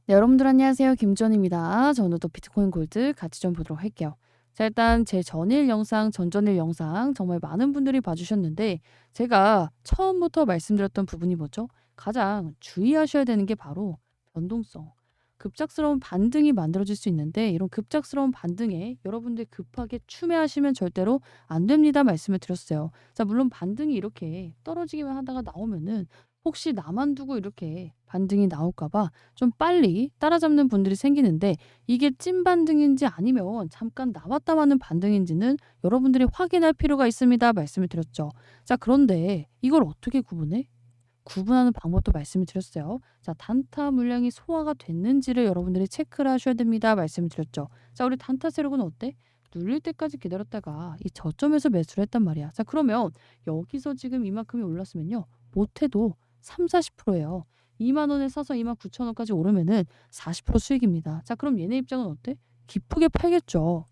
네, 여러분들 안녕하세요. 김주원입니다. 자, 오늘도 비트코인 골드 같이 좀 보도록 할게요. 자, 일단 제 전일 영상, 전전일 영상 정말 많은 분들이 봐주셨는데 제가 처음부터 말씀드렸던 부분이 뭐죠? 가장 주의하셔야 되는 게 바로 변동성. 급작스러운 반등이 만들어질 수 있는데 이런 급작스러운 반등에 여러분들 급하게 추매하시면 절대로 안 됩니다. 말씀을 드렸어요. 자, 물론 반등이 이렇게 떨어지기만 하다가 나오면은 혹시 나만 두고 이렇게 반등이 나올까 봐 좀 빨리 따라잡는 분들이 생기는데 이게 찐 반등인지 아니면 잠깐 나왔다 마는 반등인지는 여러분들이 확인할 필요가 있습니다. 말씀을 드렸죠. 자, 그런데 이걸 어떻게 구분해? 구분하는 방법도 말씀을 드렸어요. 자, 단타 물량이 소화가 됐는지를 여러분들이 체크를 하셔야 됩니다. 말씀을 드렸죠. 자, 우리 단타 세력은 어때? 눌릴 때까지 기다렸다가 이 저점에서 매수를 했단 말이야. 자, 그러면 여기서 지금 이만큼이 올랐으면요. 못해도 3, 40%예요. 2만 원에 사서 2만 9천 원까지 오르면은 40% 수익입니다. 자, 그럼 얘네 입장은 어때? 기쁘게 팔겠죠.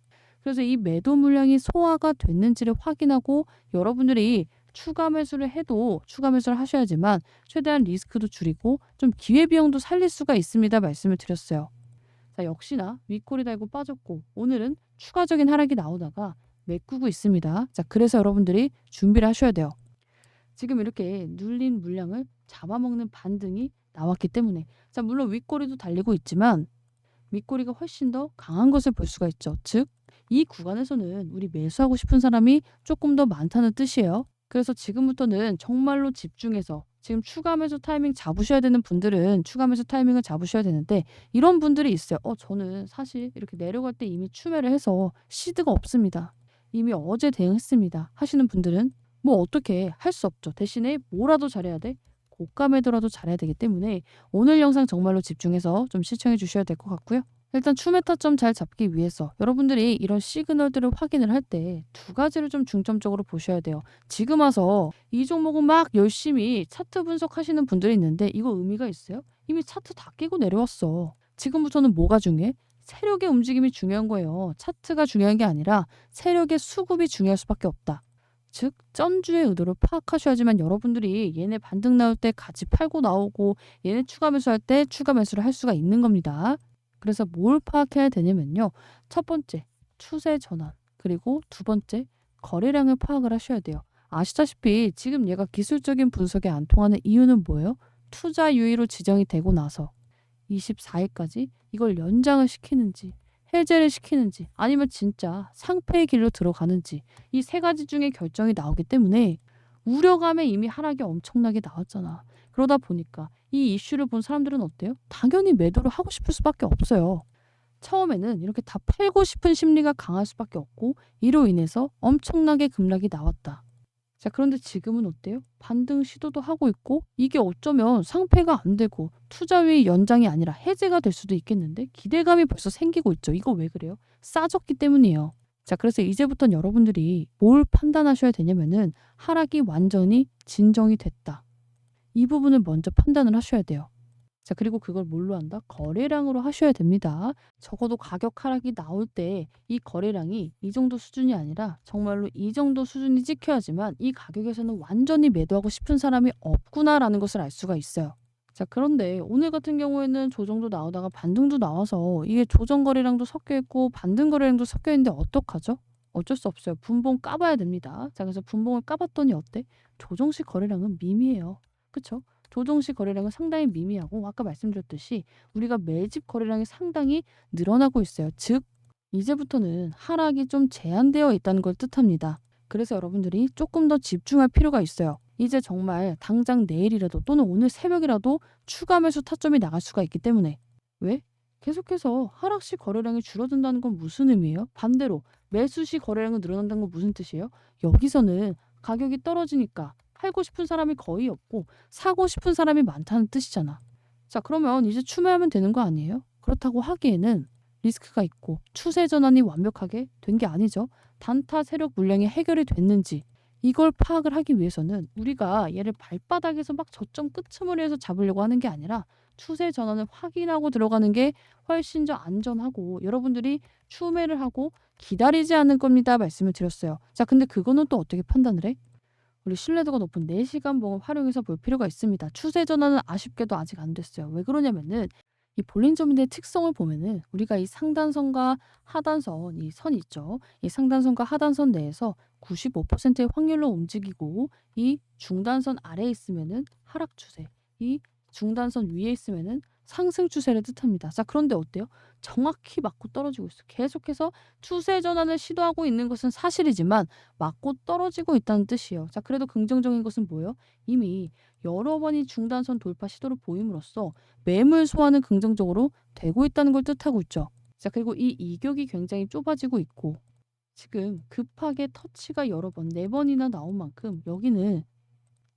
그래서 이 매도 물량이 소화가 됐는지를 확인하고 여러분들이 추가 매수를 해도 추가 매수를 하셔야지만 최대한 리스크도 줄이고 좀 기회비용도 살릴 수가 있습니다. 말씀을 드렸어요. 자, 역시나 윗골이 달고 빠졌고 오늘은 추가적인 하락이 나오다가 메꾸고 있습니다. 자, 그래서 여러분들이 준비를 하셔야 돼요. 지금 이렇게 눌린 물량을 잡아먹는 반등이 나왔기 때문에 자, 물론 윗꼬리도 달리고 있지만 윗꼬리가 훨씬 더 강한 것을 볼 수가 있죠. 즉, 이 구간에서는 우리 매수하고 싶은 사람이 조금 더 많다는 뜻이에요. 그래서 지금부터는 정말로 집중해서 지금 추가 매수 타이밍 잡으셔야 되는 분들은 추가 매수 타이밍을 잡으셔야 되는데 이런 분들이 있어요. 저는 사실 이렇게 내려갈 때 이미 추매를 해서 시드가 없습니다. 이미 어제 대응했습니다. 하시는 분들은 뭐 어떻게 할 수 없죠. 대신에 뭐라도 잘해야 돼? 고가 매도라도 잘해야 되기 때문에 오늘 영상 정말로 집중해서 좀 시청해 주셔야 될 것 같고요. 일단 추메타점 잘 잡기 위해서 여러분들이 이런 시그널들을 확인을 할 때 두 가지를 좀 중점적으로 보셔야 돼요. 지금 와서 이 종목은 막 열심히 차트 분석하시는 분들이 있는데 이거 의미가 있어요? 이미 차트 다 깨고 내려왔어. 지금부터는 뭐가 중요해? 세력의 움직임이 중요한 거예요. 차트가 중요한 게 아니라 세력의 수급이 중요할 수밖에 없다. 즉 전주의 의도를 파악하셔야지만 여러분들이 얘네 반등 나올 때 같이 팔고 나오고 얘네 추가 매수할 때 추가 매수를 할 수가 있는 겁니다. 그래서 뭘 파악해야 되냐면요. 첫 번째, 추세 전환. 그리고 두 번째, 거래량을 파악을 하셔야 돼요. 아시다시피 지금 얘가 기술적인 분석에 안 통하는 이유는 뭐예요? 투자 유의로 지정이 되고 나서 24일까지 이걸 연장을 시키는지 해제를 시키는지 아니면 진짜 상패의 길로 들어가는지 이 세 가지 중에 결정이 나오기 때문에 우려감에 이미 하락이 엄청나게 나왔잖아. 그러다 보니까 이 이슈를 본 사람들은 어때요? 당연히 매도를 하고 싶을 수밖에 없어요. 처음에는 이렇게 다 팔고 싶은 심리가 강할 수밖에 없고 이로 인해서 엄청나게 급락이 나왔다. 자, 그런데 지금은 어때요? 반등 시도도 하고 있고 이게 어쩌면 상패가 안 되고 투자위 연장이 아니라 해제가 될 수도 있겠는데 기대감이 벌써 생기고 있죠. 이거 왜 그래요? 싸졌기 때문이에요. 자, 그래서 이제부터는 여러분들이 뭘 판단하셔야 되냐면은 하락이 완전히 진정이 됐다. 이 부분을 먼저 판단을 하셔야 돼요. 자, 그리고 그걸 뭘로 한다? 거래량으로 하셔야 됩니다. 적어도 가격 하락이 나올 때 이 거래량이 이 정도 수준이 아니라 정말로 이 정도 수준이 찍혀야지만 이 가격에서는 완전히 매도하고 싶은 사람이 없구나라는 것을 알 수가 있어요. 자, 그런데 오늘 같은 경우에는 조정도 나오다가 반등도 나와서 이게 조정 거래량도 섞여 있고 반등 거래량도 섞여 있는데 어떡하죠? 어쩔 수 없어요. 분봉 까봐야 됩니다. 자, 그래서 분봉을 까봤더니 어때? 조정식 거래량은 미미해요. 그쵸? 조정식 거래량은 상당히 미미하고 아까 말씀드렸듯이 우리가 매집 거래량이 상당히 늘어나고 있어요. 즉 이제부터는 하락이 좀 제한되어 있다는 걸 뜻합니다. 그래서 여러분들이 조금 더 집중할 필요가 있어요. 이제 정말 당장 내일이라도 또는 오늘 새벽이라도 추가 매수 타점이 나갈 수가 있기 때문에 왜? 계속해서 하락시 거래량이 줄어든다는 건 무슨 의미예요? 반대로 매수시 거래량이 늘어난다는 건 무슨 뜻이에요? 여기서는 가격이 떨어지니까 팔고 싶은 사람이 거의 없고 사고 싶은 사람이 많다는 뜻이잖아. 자, 그러면 이제 추매하면 되는 거 아니에요? 그렇다고 하기에는 리스크가 있고 추세 전환이 완벽하게 된 게 아니죠. 단타 세력 물량이 해결이 됐는지 이걸 파악을 하기 위해서는 우리가 얘를 발바닥에서 막 저점 끄트머리에서 잡으려고 하는 게 아니라 추세 전환을 확인하고 들어가는 게 훨씬 더 안전하고 여러분들이 추매를 하고 기다리지 않을 겁니다. 말씀을 드렸어요. 자, 근데 그거는 또 어떻게 판단을 해? 우리 신뢰도가 높은 4시간 봉을 활용해서 볼 필요가 있습니다. 추세 전환은 아쉽게도 아직 안 됐어요. 왜 그러냐면은 이 볼린저밴드의 특성을 보면은 우리가 이 상단선과 하단선 이 선 있죠. 이 상단선과 하단선 내에서 95%의 확률로 움직이고 이 중단선 아래에 있으면은 하락 추세, 이 중단선 위에 있으면은 상승 추세를 뜻합니다. 자, 그런데 어때요? 정확히 맞고 떨어지고 있어요. 계속해서 추세 전환을 시도하고 있는 것은 사실이지만 맞고 떨어지고 있다는 뜻이에요. 자, 그래도 긍정적인 것은 뭐예요? 이미 여러 번이 중단선 돌파 시도를 보임으로써 매물 소화는 긍정적으로 되고 있다는 걸 뜻하고 있죠. 자, 그리고 이 이격이 굉장히 좁아지고 있고 지금 급하게 터치가 여러 번, 4번이나 나온 만큼 여기는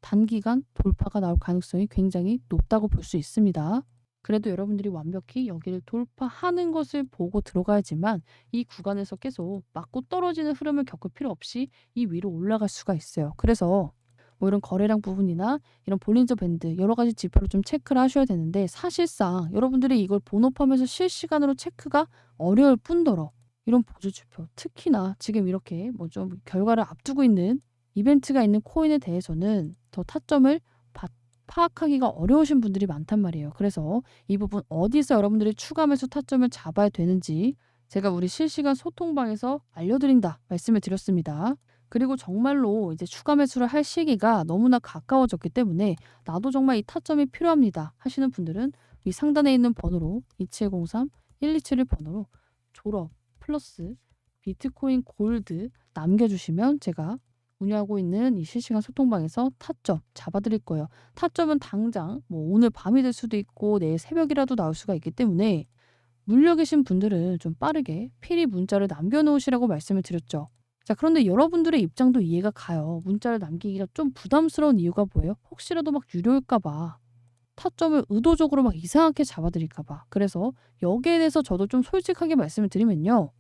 단기간 돌파가 나올 가능성이 굉장히 높다고 볼 수 있습니다. 그래도 여러분들이 완벽히 여기를 돌파하는 것을 보고 들어가야지만 이 구간에서 계속 맞고 떨어지는 흐름을 겪을 필요 없이 이 위로 올라갈 수가 있어요. 그래서 뭐 이런 거래량 부분이나 이런 볼린저 밴드 여러 가지 지표를 좀 체크를 하셔야 되는데 사실상 여러분들이 이걸 본업하면서 실시간으로 체크가 어려울 뿐더러 이런 보조 지표 특히나 지금 이렇게 뭐 좀 결과를 앞두고 있는 이벤트가 있는 코인에 대해서는 더 타점을 파악하기가 어려우신 분들이 많단 말이에요. 그래서 이 부분 어디서 여러분들이 추가 매수 타점을 잡아야 되는지 제가 우리 실시간 소통방에서 알려드린다 말씀을 드렸습니다. 그리고 정말로 이제 추가 매수를 할 시기가 너무나 가까워졌기 때문에 나도 정말 이 타점이 필요합니다 하시는 분들은 이 상단에 있는 번호로 2703-1271 번호로 졸업 플러스 비트코인 골드 남겨주시면 제가 운영하고 있는 이 실시간 소통방에서 타점 잡아드릴 거예요. 타점은 당장 뭐 오늘 밤이 될 수도 있고 내일 새벽이라도 나올 수가 있기 때문에 물려 계신 분들은 좀 빠르게 필히 문자를 남겨놓으시라고 말씀을 드렸죠. 자, 그런데 여러분들의 입장도 이해가 가요. 문자를 남기기가 좀 부담스러운 이유가 뭐예요? 혹시라도 막 유료일까 봐. 타점을 의도적으로 막 이상하게 잡아드릴까 봐. 그래서 여기에 대해서 저도 좀 솔직하게 말씀을 드리면요.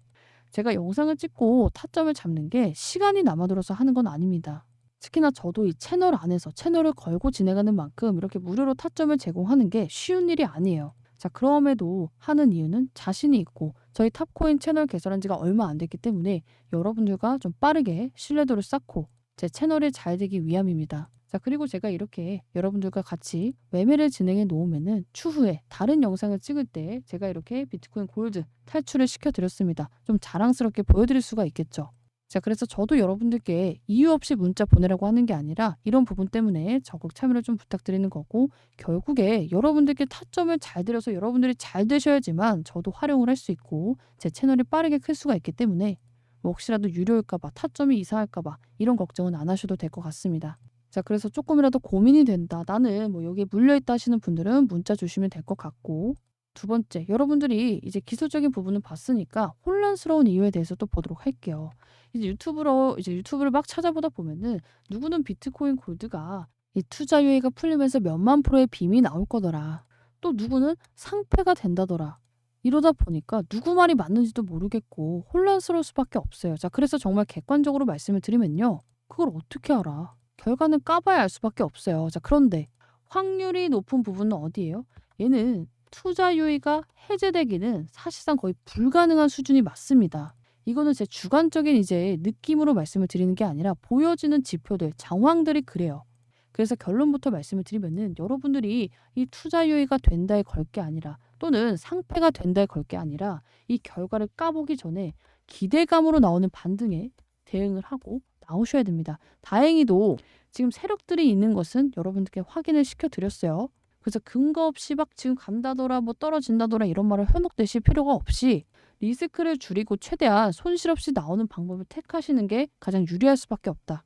제가 영상을 찍고 타점을 잡는 게 시간이 남아들어서 하는 건 아닙니다. 특히나 저도 이 채널 안에서 채널을 걸고 진행하는 만큼 이렇게 무료로 타점을 제공하는 게 쉬운 일이 아니에요. 자, 그럼에도 하는 이유는 자신이 있고 저희 탑코인 채널 개설한 지가 얼마 안 됐기 때문에 여러분들과 좀 빠르게 신뢰도를 쌓고 제 채널이 잘 되기 위함입니다. 자, 그리고 제가 이렇게 여러분들과 같이 매매를 진행해 놓으면은 추후에 다른 영상을 찍을 때 제가 이렇게 비트코인 골드 탈출을 시켜드렸습니다. 좀 자랑스럽게 보여드릴 수가 있겠죠. 자, 그래서 저도 여러분들께 이유 없이 문자 보내라고 하는 게 아니라 이런 부분 때문에 적극 참여를 좀 부탁드리는 거고 결국에 여러분들께 타점을 잘 들여서 여러분들이 잘 되셔야지만 저도 활용을 할 수 있고 제 채널이 빠르게 클 수가 있기 때문에 뭐 혹시라도 유료일까 봐 타점이 이상할까 봐 이런 걱정은 안 하셔도 될 것 같습니다. 자, 그래서 조금이라도 고민이 된다. 나는 뭐 여기에 물려있다 하시는 분들은 문자 주시면 될 것 같고 두 번째, 여러분들이 이제 기술적인 부분을 봤으니까 혼란스러운 이유에 대해서 또 보도록 할게요. 이제 유튜브를 막 찾아보다 보면은 누구는 비트코인 골드가 이 투자 유예가 풀리면서 몇만 프로의 빔이 나올 거더라. 또 누구는 상패가 된다더라. 이러다 보니까 누구 말이 맞는지도 모르겠고 혼란스러울 수밖에 없어요. 자, 그래서 정말 객관적으로 말씀을 드리면요. 그걸 어떻게 알아? 결과는 까봐야 알 수밖에 없어요. 자, 그런데 확률이 높은 부분은 어디예요? 얘는 투자 유의가 해제되기는 사실상 거의 불가능한 수준이 맞습니다. 이거는 제 주관적인 이제 느낌으로 말씀을 드리는 게 아니라 보여지는 지표들, 정황들이 그래요. 그래서 결론부터 말씀을 드리면은 여러분들이 이 투자 유의가 된다에 걸 게 아니라 또는 상패가 된다에 걸 게 아니라 이 결과를 까보기 전에 기대감으로 나오는 반등에 대응을 하고 나오셔야 됩니다. 다행히도 지금 세력들이 있는 것은 여러분들께 확인을 시켜드렸어요. 그래서 근거 없이 막 지금 간다더라 뭐 떨어진다더라 이런 말을 현혹되실 필요가 없이 리스크를 줄이고 최대한 손실 없이 나오는 방법을 택하시는 게 가장 유리할 수밖에 없다.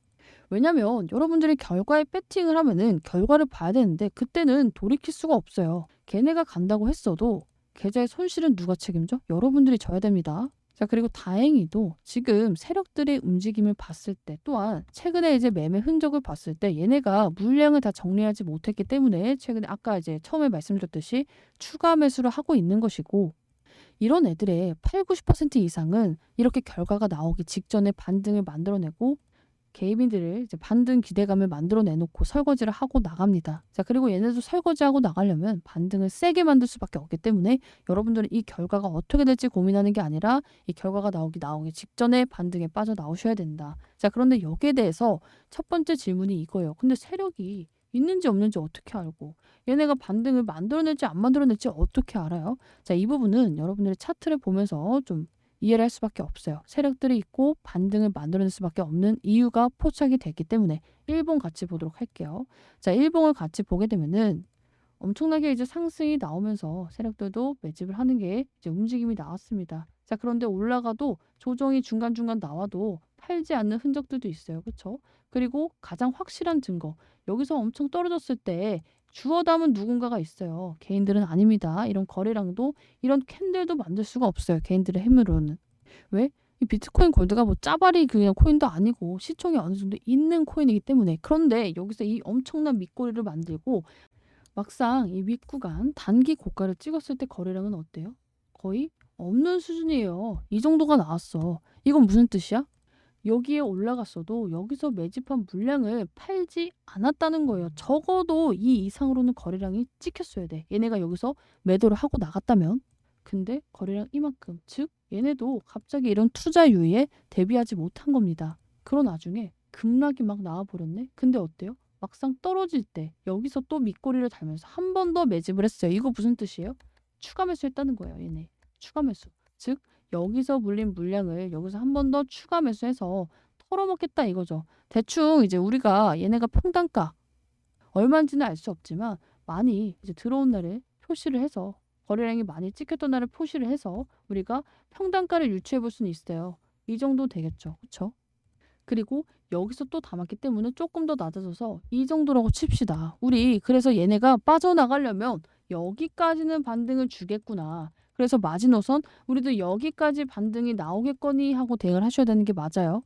왜냐면 여러분들이 결과에 배팅을 하면은 결과를 봐야 되는데 그때는 돌이킬 수가 없어요. 걔네가 간다고 했어도 계좌의 손실은 누가 책임져? 여러분들이 져야 됩니다. 자, 그리고 다행히도 지금 세력들의 움직임을 봤을 때 또한 최근에 이제 매매 흔적을 봤을 때 얘네가 물량을 다 정리하지 못했기 때문에 최근에 아까 이제 처음에 말씀드렸듯이 추가 매수를 하고 있는 것이고 이런 애들의 8, 90% 이상은 이렇게 결과가 나오기 직전에 반등을 만들어내고 개미들을 이제 반등 기대감을 만들어내놓고 설거지를 하고 나갑니다. 자, 그리고 얘네도 설거지하고 나가려면 반등을 세게 만들 수밖에 없기 때문에 여러분들은 이 결과가 어떻게 될지 고민하는 게 아니라 이 결과가 나오기 직전에 반등에 빠져나오셔야 된다. 자, 그런데 여기에 대해서 첫 번째 질문이 이거예요. 근데 세력이 있는지 없는지 어떻게 알고 얘네가 반등을 만들어낼지 안 만들어낼지 어떻게 알아요? 자, 이 부분은 여러분들이 차트를 보면서 좀 이해를 할 수밖에 없어요. 세력들이 있고 반등을 만들어낼 수밖에 없는 이유가 포착이 됐기 때문에 일봉 같이 보도록 할게요. 자, 일봉을 같이 보게 되면은 엄청나게 이제 상승이 나오면서 세력들도 매집을 하는 게 이제 움직임이 나왔습니다. 자, 그런데 올라가도 조정이 중간중간 나와도 팔지 않는 흔적들도 있어요. 그렇죠? 그리고 가장 확실한 증거. 여기서 엄청 떨어졌을 때 주워 담은 누군가가 있어요. 개인들은 아닙니다. 이런 거래량도 이런 캔들도 만들 수가 없어요. 개인들의 힘으로는. 왜? 이 비트코인 골드가 뭐 짜바리 그냥 코인도 아니고 시총이 어느 정도 있는 코인이기 때문에. 그런데 여기서 이 엄청난 밑거리를 만들고 막상 이 윗구간 단기 고가를 찍었을 때 거래량은 어때요? 거의 없는 수준이에요. 이 정도가 나왔어. 이건 무슨 뜻이야? 여기에 올라갔어도 여기서 매집한 물량을 팔지 않았다는 거예요. 적어도 이 이상으로는 거래량이 찍혔어야 돼. 얘네가 여기서 매도를 하고 나갔다면. 근데 거래량 이만큼. 즉 얘네도 갑자기 이런 투자 유의에 대비하지 못한 겁니다. 그런 와중에 급락이 막 나와버렸네. 근데 어때요? 막상 떨어질 때 여기서 또 밑꼬리를 달면서 한 번 더 매집을 했어요. 이거 무슨 뜻이에요? 추가 매수했다는 거예요. 얘네. 추가 매수. 즉 여기서 물린 물량을 여기서 한 번 더 추가 매수해서 털어먹겠다 이거죠. 대충 이제 우리가 얘네가 평단가 얼마인지는 알 수 없지만 많이 이제 들어온 날을 표시를 해서 거래량이 많이 찍혔던 날을 표시를 해서 우리가 평단가를 유추해 볼 수는 있어요. 이 정도 되겠죠. 그렇죠? 그리고 여기서 또 담았기 때문에 조금 더 낮아져서 이 정도라고 칩시다. 우리 그래서 얘네가 빠져나가려면 여기까지는 반등을 주겠구나. 그래서 마지노선 우리도 여기까지 반등이 나오겠거니 하고 대응을 하셔야 되는 게 맞아요.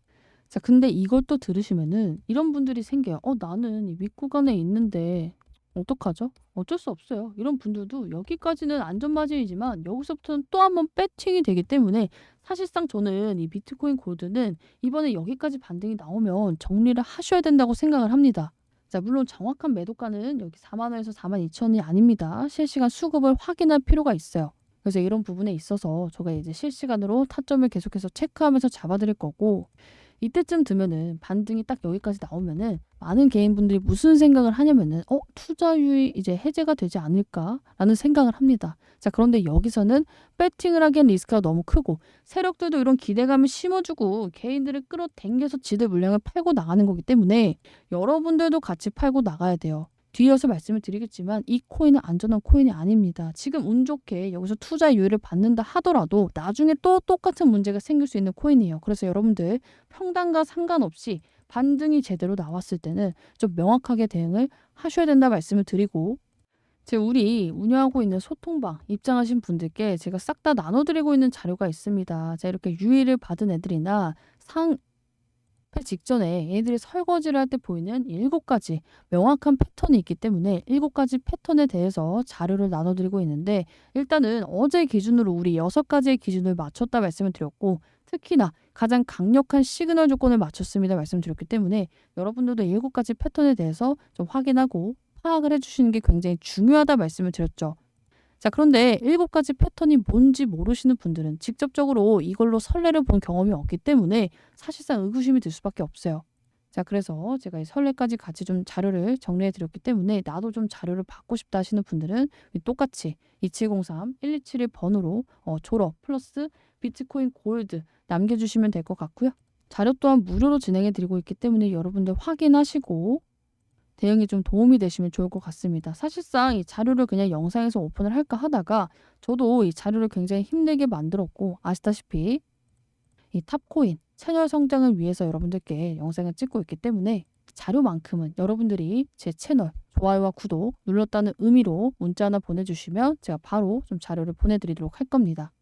자, 근데 이걸 또 들으시면은 이런 분들이 생겨요. 나는 이 윗구간에 있는데 어떡하죠? 어쩔 수 없어요. 이런 분들도 여기까지는 안전마진이지만 여기서부터는 또 한 번 배팅이 되기 때문에 사실상 저는 이 비트코인 골드는 이번에 여기까지 반등이 나오면 정리를 하셔야 된다고 생각을 합니다. 자, 물론 정확한 매도가는 여기 4만 원에서 4만 2천 원이 아닙니다. 실시간 수급을 확인할 필요가 있어요. 그래서 이런 부분에 있어서 제가 이제 실시간으로 타점을 계속해서 체크하면서 잡아드릴 거고 이때쯤 되면은 반등이 딱 여기까지 나오면은 많은 개인분들이 무슨 생각을 하냐면은 투자율이 이제 해제가 되지 않을까라는 생각을 합니다. 자, 그런데 여기서는 배팅을 하기엔 리스크가 너무 크고 세력들도 이런 기대감을 심어주고 개인들을 끌어당겨서 지들 물량을 팔고 나가는 거기 때문에 여러분들도 같이 팔고 나가야 돼요. 뒤이어서 말씀을 드리겠지만 이 코인은 안전한 코인이 아닙니다. 지금 운 좋게 여기서 투자율을 받는다 하더라도 나중에 또 똑같은 문제가 생길 수 있는 코인이에요. 그래서 여러분들 평단과 상관없이 반등이 제대로 나왔을 때는 좀 명확하게 대응을 하셔야 된다 말씀을 드리고 우리 운영하고 있는 소통방 입장하신 분들께 제가 싹 다 나눠드리고 있는 자료가 있습니다. 자, 이렇게 유의를 받은 애들이나 직전에 얘네들이 설거지를 할 때 보이는 7가지 명확한 패턴이 있기 때문에 7가지 패턴에 대해서 자료를 나눠드리고 있는데 일단은 어제 기준으로 우리 6가지의 기준을 맞췄다 말씀을 드렸고 특히나 가장 강력한 시그널 조건을 맞췄습니다 말씀드렸기 때문에 여러분들도 7가지 패턴에 대해서 좀 확인하고 파악을 해주시는 게 굉장히 중요하다 말씀을 드렸죠. 자, 그런데 7가지 패턴이 뭔지 모르시는 분들은 직접적으로 이걸로 선례를 본 경험이 없기 때문에 사실상 의구심이 들 수밖에 없어요. 자, 그래서 제가 이 선례까지 같이 좀 자료를 정리해 드렸기 때문에 나도 좀 자료를 받고 싶다 하시는 분들은 똑같이 2703-1271 번호로 졸업 플러스 비트코인 골드 남겨주시면 될 것 같고요. 자료 또한 무료로 진행해 드리고 있기 때문에 여러분들 확인하시고 대응이 좀 도움이 되시면 좋을 것 같습니다. 사실상 이 자료를 그냥 영상에서 오픈을 할까 하다가 저도 이 자료를 굉장히 힘들게 만들었고 아시다시피 이 탑코인 채널 성장을 위해서 여러분들께 영상을 찍고 있기 때문에 자료만큼은 여러분들이 제 채널 좋아요와 구독 눌렀다는 의미로 문자 하나 보내주시면 제가 바로 좀 자료를 보내드리도록 할 겁니다.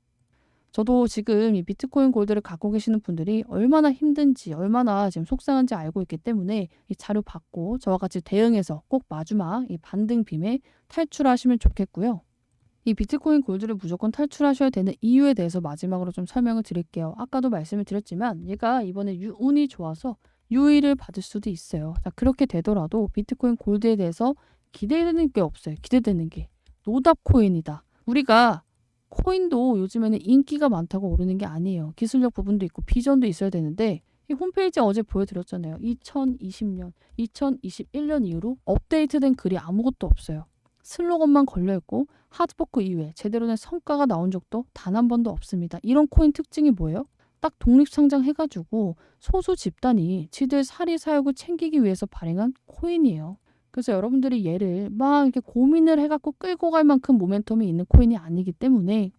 저도 지금 이 비트코인 골드를 갖고 계시는 분들이 얼마나 힘든지 얼마나 지금 속상한지 알고 있기 때문에 이 자료 받고 저와 같이 대응해서 꼭 마지막 이 반등 빔에 탈출하시면 좋겠고요. 이 비트코인 골드를 무조건 탈출하셔야 되는 이유에 대해서 마지막으로 좀 설명을 드릴게요. 아까도 말씀을 드렸지만 얘가 이번에 운이 좋아서 유의를 받을 수도 있어요. 자, 그렇게 되더라도 비트코인 골드에 대해서 기대되는 게 없어요. 기대되는 게 노답 코인이다. 우리가 코인도 요즘에는 인기가 많다고 오르는 게 아니에요. 기술력 부분도 있고 비전도 있어야 되는데 이 홈페이지 어제 보여드렸잖아요. 2020년, 2021년 이후로 업데이트된 글이 아무것도 없어요. 슬로건만 걸려있고 하드포크 이후에 제대로 된 성과가 나온 적도 단 한 번도 없습니다. 이런 코인 특징이 뭐예요? 딱 독립상장해가지고 소수 집단이 지들 사리 사욕을 챙기기 위해서 발행한 코인이에요. 그래서 여러분들이 얘를 막 이렇게 고민을 해갖고 끌고 갈 만큼 모멘텀이 있는 코인이 아니기 때문에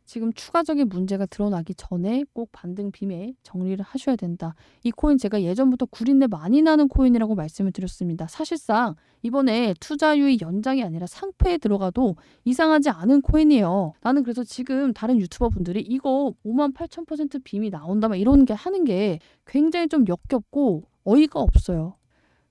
지금 추가적인 문제가 드러나기 전에 꼭 반등 빔에 정리를 하셔야 된다. 이 코인 제가 예전부터 구린내 많이 나는 코인이라고 말씀을 드렸습니다. 사실상 이번에 투자 유의 연장이 아니라 상패에 들어가도 이상하지 않은 코인이에요. 나는 그래서 지금 다른 유튜버 분들이 이거 58,000% 빔이 나온다 막 이런 게 하는 게 굉장히 좀 역겹고 어이가 없어요.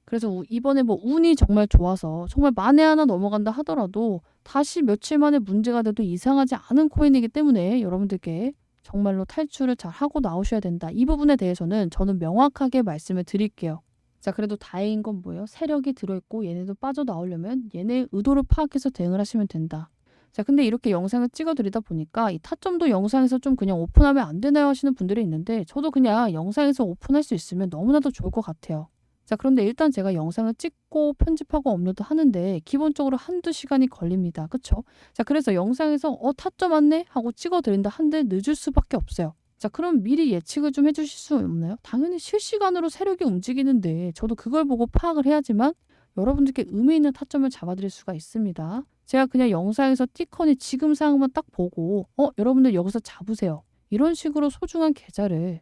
그래서 이번에 뭐 운이 정말 좋아서 정말 만에 하나 넘어간다 하더라도 다시 며칠 만에 문제가 돼도 이상하지 않은 코인이기 때문에 여러분들께 정말로 탈출을 잘 하고 나오셔야 된다. 이 부분에 대해서는 저는 명확하게 말씀을 드릴게요. 자, 그래도 다행인 건 뭐예요? 세력이 들어있고 얘네도 빠져나오려면 얘네의 의도를 파악해서 대응을 하시면 된다. 자, 근데 이렇게 영상을 찍어드리다 보니까 이 타점도 영상에서 좀 그냥 오픈하면 안 되나요? 하시는 분들이 있는데 저도 그냥 영상에서 오픈할 수 있으면 너무나도 좋을 것 같아요. 자, 그런데 일단 제가 영상을 찍고 편집하고 업로드 하는데 기본적으로 한두 시간이 걸립니다. 그쵸? 자, 그래서 영상에서 타점 왔네? 하고 찍어드린다 한데 늦을 수밖에 없어요. 자, 그럼 미리 예측을 좀 해주실 수 없나요? 당연히 실시간으로 세력이 움직이는데 저도 그걸 보고 파악을 해야지만 여러분들께 의미 있는 타점을 잡아드릴 수가 있습니다. 제가 그냥 영상에서 띠커니 지금 상황만 딱 보고 여러분들 여기서 잡으세요. 이런 식으로 소중한 계좌를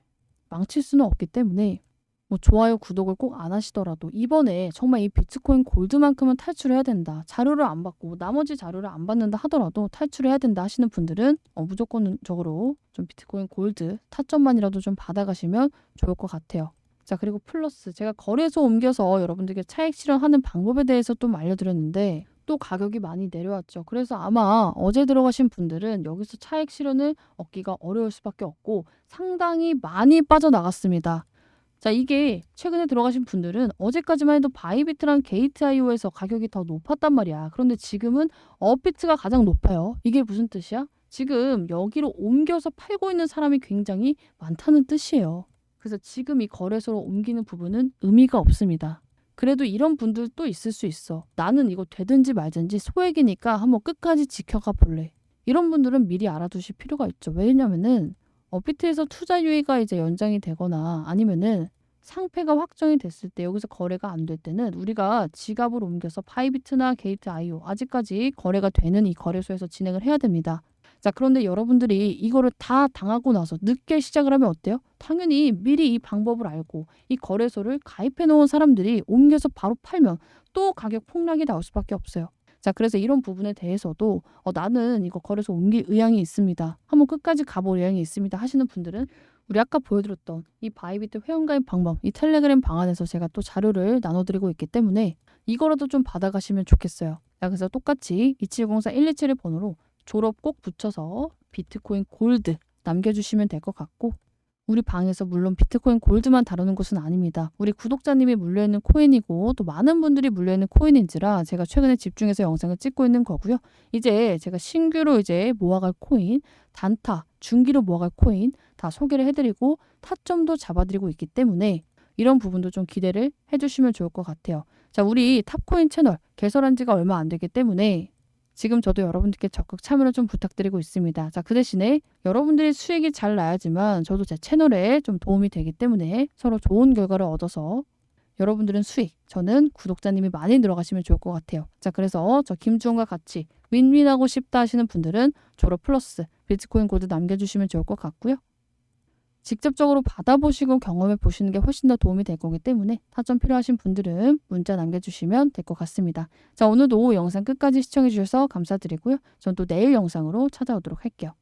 망칠 수는 없기 때문에 뭐 좋아요, 구독을 꼭 안 하시더라도 이번에 정말 이 비트코인 골드만큼은 탈출해야 된다. 자료를 안 받고 나머지 자료를 안 받는다 하더라도 탈출해야 된다 하시는 분들은 무조건적으로 좀 비트코인 골드 타점만이라도 좀 받아가시면 좋을 것 같아요. 자, 그리고 플러스 제가 거래소 옮겨서 여러분들께 차익 실현하는 방법에 대해서 좀 알려드렸는데 또 가격이 많이 내려왔죠. 그래서 아마 어제 들어가신 분들은 여기서 차익 실현을 얻기가 어려울 수밖에 없고 상당히 많이 빠져나갔습니다. 자, 이게 최근에 들어가신 분들은 어제까지만 해도 바이비트랑 게이트.io에서 가격이 더 높았단 말이야. 그런데 지금은 업비트가 가장 높아요. 이게 무슨 뜻이야? 지금 여기로 옮겨서 팔고 있는 사람이 굉장히 많다는 뜻이에요. 그래서 지금 이 거래소로 옮기는 부분은 의미가 없습니다. 그래도 이런 분들도 있을 수 있어. 나는 이거 되든지 말든지 소액이니까 한번 끝까지 지켜가 볼래. 이런 분들은 미리 알아두실 필요가 있죠. 왜냐면은 업비트에서 투자 유예가 이제 연장이 되거나 아니면은 상패가 확정이 됐을 때 여기서 거래가 안 될 때는 우리가 지갑을 옮겨서 바이비트나 게이트.io 아직까지 거래가 되는 이 거래소에서 진행을 해야 됩니다. 자, 그런데 여러분들이 이거를 다 당하고 나서 늦게 시작을 하면 어때요? 당연히 미리 이 방법을 알고 이 거래소를 가입해 놓은 사람들이 옮겨서 바로 팔면 또 가격 폭락이 나올 수밖에 없어요. 자, 그래서 이런 부분에 대해서도 나는 이거 거래소 옮길 의향이 있습니다. 한번 끝까지 가볼 의향이 있습니다 하시는 분들은 우리 아까 보여드렸던 이 바이비트 회원가입 방법, 이 텔레그램 방안에서 제가 또 자료를 나눠드리고 있기 때문에 이거라도 좀 받아가시면 좋겠어요. 자, 그래서 똑같이 2704-127의 번호로 졸업 꼭 붙여서 비트코인 골드 남겨주시면 될 것 같고 우리 방에서 물론 비트코인 골드만 다루는 곳은 아닙니다. 우리 구독자님이 물려있는 코인이고 또 많은 분들이 물려있는 코인인지라 제가 최근에 집중해서 영상을 찍고 있는 거고요. 이제 제가 신규로 이제 모아갈 코인, 단타, 중기로 모아갈 코인 다 소개를 해드리고 타점도 잡아드리고 있기 때문에 이런 부분도 좀 기대를 해주시면 좋을 것 같아요. 자, 우리 탑코인 채널 개설한 지가 얼마 안 되기 때문에 지금 저도 여러분들께 적극 참여를 좀 부탁드리고 있습니다. 자, 그 대신에 여러분들이 수익이 잘 나야지만 저도 제 채널에 좀 도움이 되기 때문에 서로 좋은 결과를 얻어서 여러분들은 수익, 저는 구독자님이 많이 늘어가시면 좋을 것 같아요. 자, 그래서 저 김주원과 같이 윈윈하고 싶다 하시는 분들은 졸업 플러스 비트코인 골드 남겨주시면 좋을 것 같고요. 직접적으로 받아보시고 경험해 보시는 게 훨씬 더 도움이 될 거기 때문에 타점 필요하신 분들은 문자 남겨주시면 될 것 같습니다. 자, 오늘도 영상 끝까지 시청해 주셔서 감사드리고요. 전 또 내일 영상으로 찾아오도록 할게요.